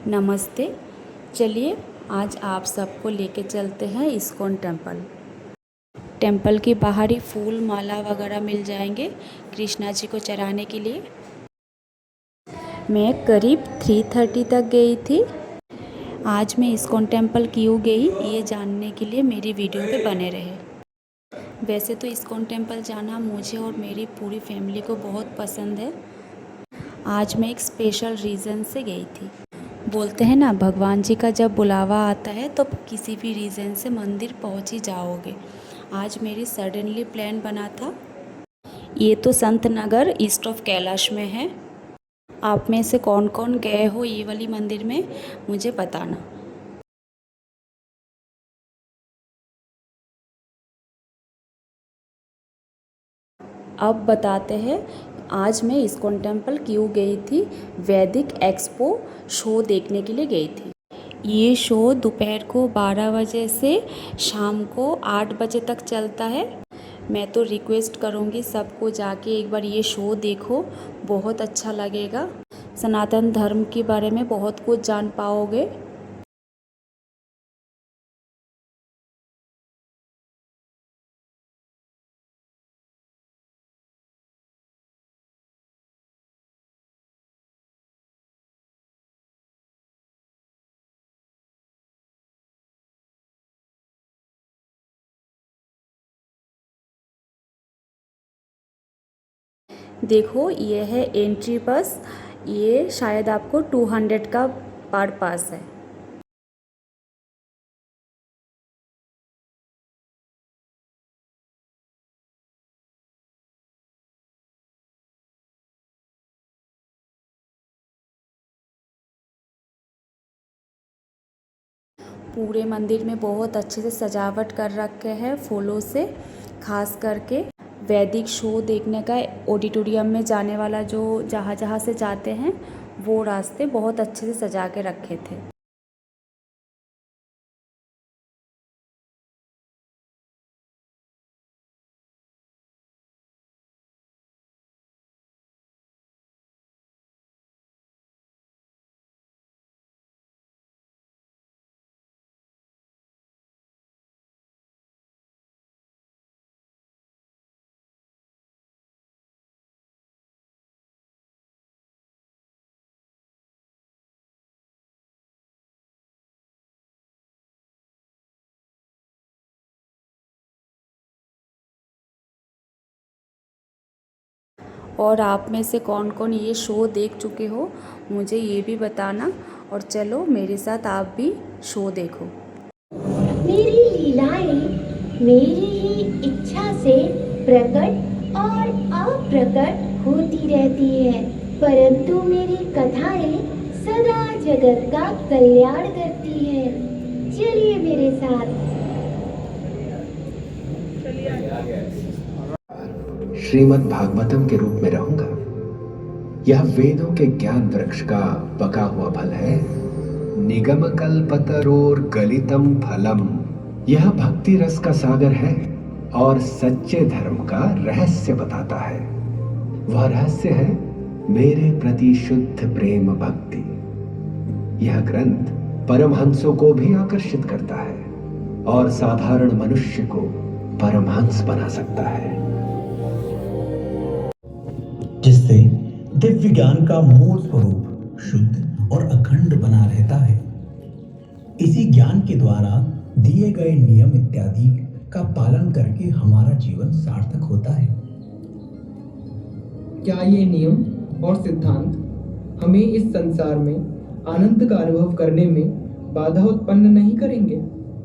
नमस्ते। चलिए आज आप सबको लेके चलते हैं इस्कॉन टेम्पल। टेम्पल की बाहरी फूल माला वगैरह मिल जाएंगे कृष्णा जी को चढ़ाने के लिए। मैं करीब 3:30 तक गई थी। आज मैं इस्कॉन टेम्पल क्यों गई ये जानने के लिए मेरी वीडियो पे बने रहे। वैसे तो इस्कॉन टेम्पल जाना मुझे और मेरी पूरी फैमिली को बहुत पसंद है। आज मैं एक स्पेशल रीज़न से गई थी। बोलते हैं ना, भगवान जी का जब बुलावा आता है तो किसी भी रीज़न से मंदिर पहुंच ही जाओगे। आज मेरी सडनली प्लान बना था। ये तो संत नगर ईस्ट ऑफ कैलाश में है। आप में से कौन कौन गए हो ये वाली मंदिर में मुझे बताना। अब बताते हैं आज मैं इस्कॉन टेम्पल क्यों गई थी। वैदिक एक्सपो शो देखने के लिए गई थी। ये शो दोपहर को 12 बजे से शाम को 8 बजे तक चलता है। मैं तो रिक्वेस्ट करूँगी सबको जाके एक बार ये शो देखो, बहुत अच्छा लगेगा। सनातन धर्म के बारे में बहुत कुछ जान पाओगे। देखो ये है एंट्री पास। ये शायद आपको 200 का पर पास है। पूरे मंदिर में बहुत अच्छे से सजावट कर रखे हैं फूलों से। खास करके वैदिक शो देखने का ऑडिटोरियम में जाने वाला जो जहाँ जहाँ से जाते हैं वो रास्ते बहुत अच्छे से सजा के रखे थे। और आप में से कौन कौन ये शो देख चुके हो मुझे ये भी बताना। और चलो मेरे साथ आप भी शो देखो। मेरी लीलाएं मेरी ही इच्छा से प्रकट और अप्रकट होती रहती है, परंतु मेरी कथाएं सदा जगत का कल्याण करती है। चलिए मेरे साथ। श्रीमद् भागवतम के रूप में रहूंगा। यह वेदों के ज्ञान वृक्ष का पका हुआ फल है। निगम कल्पतरोर गलितम फलम। यह भक्ति रस का सागर है और सच्चे धर्म का रहस्य बताता है। वह रहस्य है मेरे प्रति शुद्ध प्रेम भक्ति। यह ग्रंथ परमहंसों को भी आकर्षित करता है और साधारण मनुष्य को परमहंस बना सकता है, जिससे दिव्य ज्ञान का मूल स्वरूप शुद्ध और अखंड बना रहता है। इसी ज्ञान के द्वारा दिए गए नियम इत्यादि का पालन करके हमारा जीवन सार्थक होता है। क्या ये नियम और सिद्धांत हमें इस संसार में आनंद का अनुभव करने में बाधा उत्पन्न नहीं करेंगे?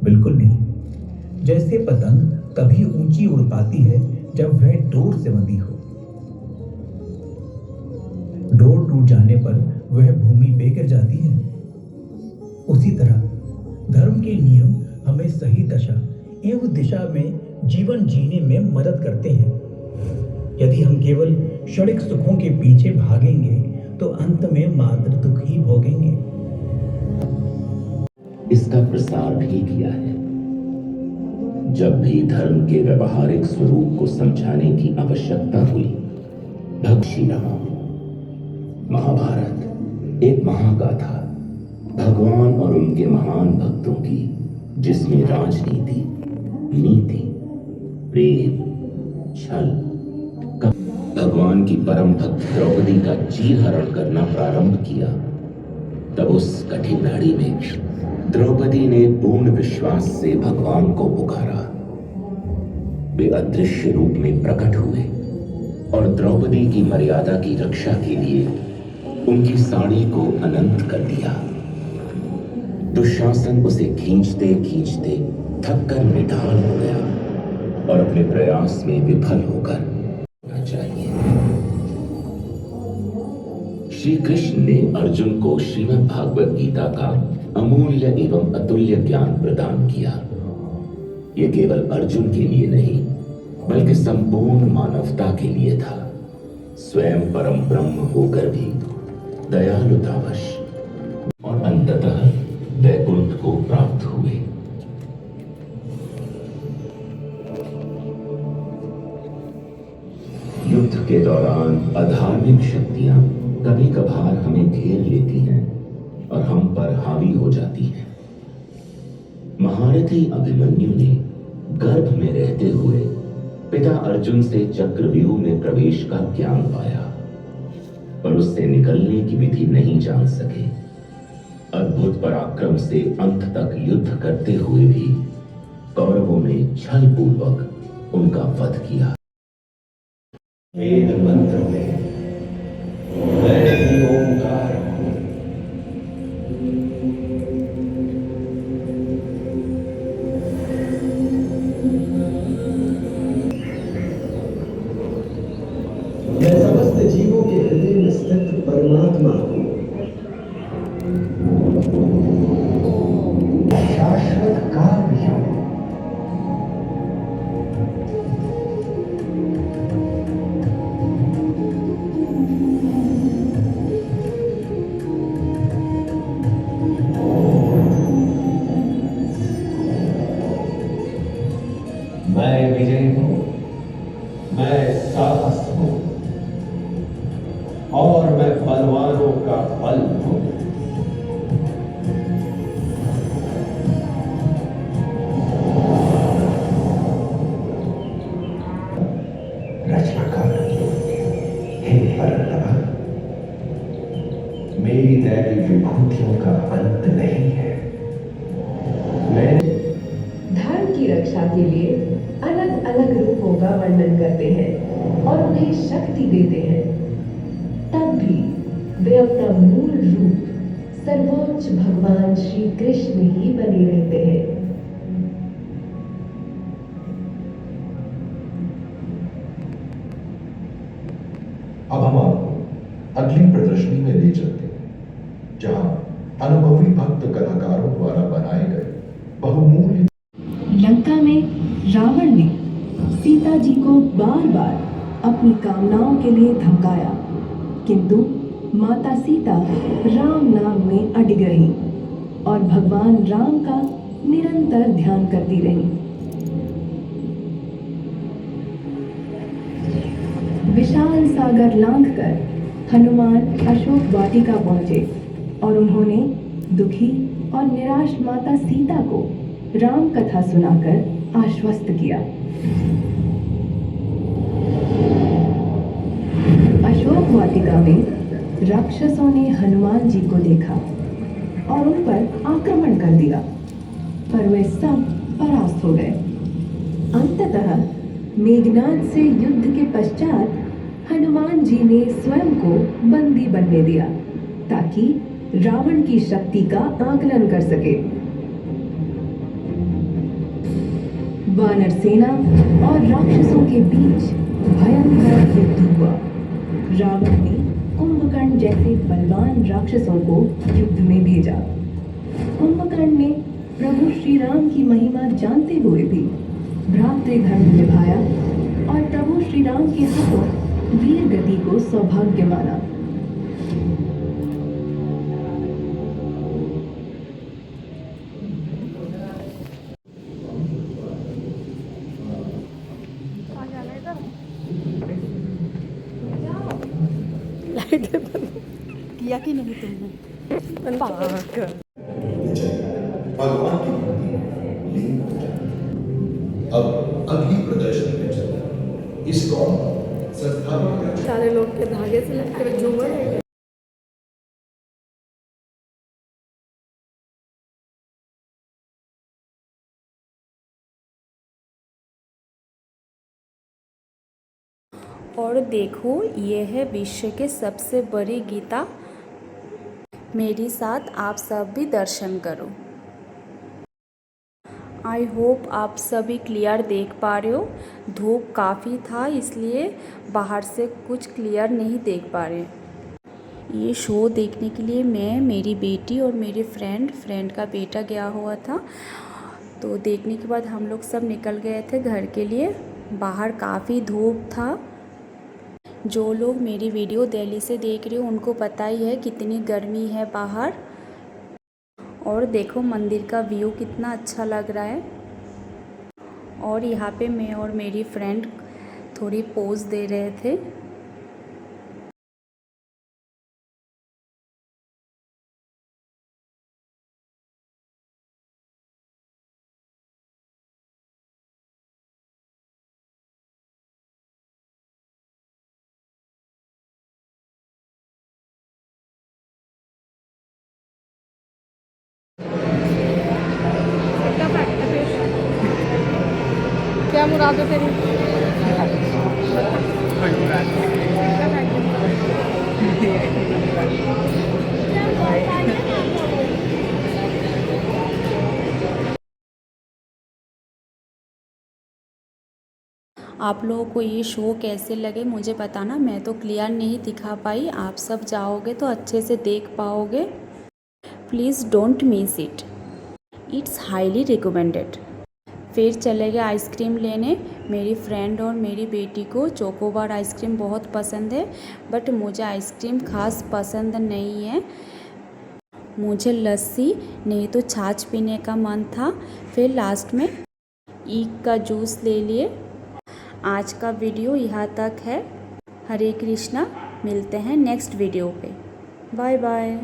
बिल्कुल नहीं। जैसे पतंग तभी ऊंची उड़ पाती है जब वह डोर से बंधी हो। डोर टूट जाने पर वह भूमि पे गिर जाती है। उसी तरह धर्म के नियम हमें सही दशा एवं दिशा में जीवन जीने में मदद करते हैं। यदि हम केवल क्षणिक सुखों के पीछे भागेंगे तो अंत में मात्र दुख ही भोगेंगे। इसका प्रसार भी किया है। जब भी धर्म के व्यवहारिक स्वरूप को समझाने की आवश्यकता हुई, भक्ति नमो। महाभारत एक महागाथा उनके महान भक्तों की, जिसमें राजनीति, नीति, प्रेम, छल, भगवान की परम भक्त द्रौपदी का चीरहरण करना प्रारंभ किया, तब उस कठिन घड़ी में द्रौपदी ने पूर्ण विश्वास से भगवान को पुकारा। वे अदृश्य रूप में प्रकट हुए और द्रौपदी की मर्यादा की रक्षा के लिए उनकी साड़ी को अनंत कर दिया। दुशासन उसे खींचते खींचते थककर निढाल हो गया और अपने प्रयास में विफल होकर चाहिए। श्री कृष्ण ने अर्जुन को श्रीमद् भागवत गीता का अमूल्य एवं अतुल्य ज्ञान प्रदान किया। यह केवल अर्जुन के लिए नहीं, बल्कि संपूर्ण मानवता के लिए था। स्वयं परम ब्रह्म होकर भी दयालुतावश और अंततः वैकुंठ को प्राप्त हुए। युद्ध के दौरान अधार्मिक शक्तियां कभी कभार हमें घेर लेती हैं और हम पर हावी हो जाती हैं। महारथी अभिमन्यु ने गर्भ में रहते हुए पिता अर्जुन से चक्रव्यूह में प्रवेश का ज्ञान पाया, पर उससे निकलने की विधि नहीं जान सके। अद्भुत पराक्रम से अंत तक युद्ध करते हुए भी कौरवों ने छल पूर्वक उनका वध किया। वेद मंत्र में मैं ही ओंकार हूं। मैं समस्त जीवों के हृदय में स्थित परमात्मा हूं। शाश्वत काल भी हूं। मैं विजय हूं, मैं साहस हूं और मैं बलवानों का बल हूं। रचनाकार हे परंतरा, मेरी दैवी विभूतियों का अंत नहीं है। मैं धर्म की रक्षा के लिए अलग अलग रूपों का वर्णन करते हैं और उन्हें शक्ति देते हैं, तब भी वे अपना मूल रूप सर्वोच्च भगवान श्री कृष्ण ही बने रहते हैं। अब हम आपको अगली प्रदर्शनी में ले चलते हैं, जहां अनुभवी भक्त कलाकारों द्वारा बनाए गए बहुमूल्य लंका में रावण ने सीता जी को बार बार अपनी कामनाओं के लिए धमकाया, किंतु माता सीता राम नाम में अडिग रही और भगवान राम का निरंतर ध्यान करती रही। विशाल सागर लांघकर हनुमान अशोक वाटिका पहुंचे और उन्होंने दुखी और निराश माता सीता को राम कथा सुनाकर आश्वस्त किया। अशोक वाटिका में राक्षसों ने हनुमान जी को देखा और उन पर आक्रमण कर दिया, पर वे सब परास्त हो गए। अंततः मेघनाद से युद्ध के पश्चात हनुमान जी ने स्वयं को बंदी बनने दिया, ताकि रावण की शक्ति का आकलन कर सके। वानर सेना और राक्षसों के बीच भयंकर युद्ध हुआ। रावण ने कुंभकर्ण जैसे बलवान राक्षसों को युद्ध में भेजा। कुंभकर्ण ने प्रभु श्री राम की महिमा जानते हुए भी भ्रातृधर्म निभाया और प्रभु श्री राम के हाथों वीर गति को सौभाग्य माना। किया कि नहीं तुमने? भगवान की मूर्ति में लीन हो जाती है। अब अगली प्रदर्शनी में चलते हैं। इस्कॉन संस्थापक सारे लोग के धागे से लगकर झूमर है। और देखो ये है विश्व के सबसे बड़ी गीता। मेरे साथ आप सब भी दर्शन करो। आई होप आप सभी क्लियर देख पा रहे हो। धूप काफ़ी था इसलिए बाहर से कुछ क्लियर नहीं देख पा रहे। ये शो देखने के लिए मैं, मेरी बेटी और मेरे फ्रेंड का बेटा गया हुआ था। तो देखने के बाद हम लोग सब निकल गए थे घर के लिए। बाहर काफ़ी धूप था। जो लोग मेरी वीडियो दिल्ली से देख रहे हो उनको पता ही है कितनी गर्मी है बाहर। और देखो मंदिर का व्यू कितना अच्छा लग रहा है। और यहाँ पे मैं और मेरी फ्रेंड थोड़ी पोज दे रहे थे। क्या मुराद है तेरी? आप लोगों को ये शो कैसे लगे मुझे बताना। मैं तो क्लियर नहीं दिखा पाई, आप सब जाओगे तो अच्छे से देख पाओगे। Please don't miss it, it's highly recommended. फिर चले गए आइसक्रीम लेने। मेरी फ्रेंड और मेरी बेटी को चोकोबार आइसक्रीम बहुत पसंद है, बट मुझे आइसक्रीम खास पसंद नहीं है। मुझे लस्सी नहीं तो छाछ पीने का मन था। फिर लास्ट में ईख का जूस ले लिए। आज का वीडियो यहाँ तक है। हरे कृष्णा, मिलते हैं नेक्स्ट वीडियो पे। Bye bye.